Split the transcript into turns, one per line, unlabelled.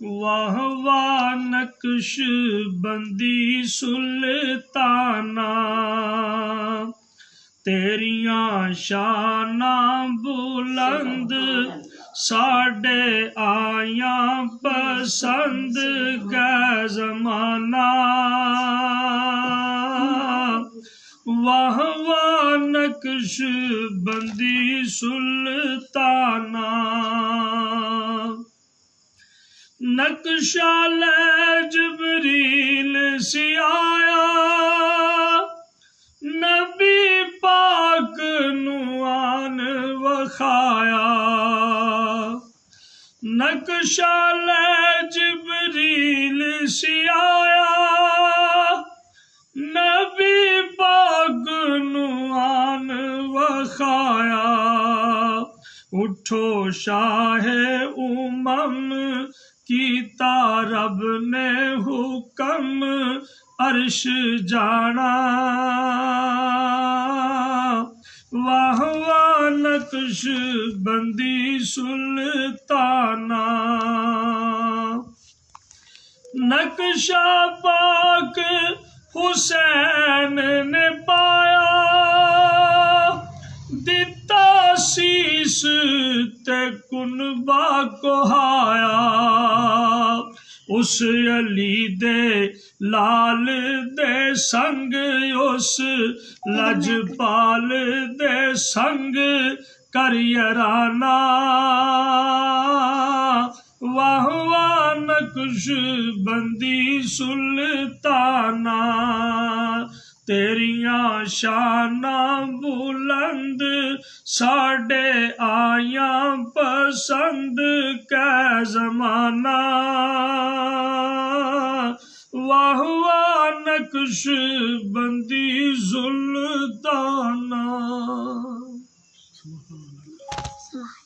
वाह वाह नक्शबंदी सुल्ताना, तेरियां शानां बुलंद साडे आया पसंद कै ज़माना। वाह वाह नक्शबंदी सुल्ताना, नक्शा ले जबरील से आया, नबी पाक नू आन वखाया। नक्शा ले जबरील से आया, नबी पाक नू आन वखाया। उठो शाहे उमम कीता रब ने हुक्म अर्श जाना। वाह वाह नक्शबंदी सुल्ताना, नक्शा पाक हुसैन ने पाया, दिता शीस ते कुनबा कोहाया। उस अली दे लाल दे संग, उस लजपाल दे संग कर याराना। वाह वाह नक्शबंदी सुल्ताना, तेरियां शानां बुलंद साडे आया पसंद कै ज़माना। वाह वाह नक्शबंदी सुल्ताना।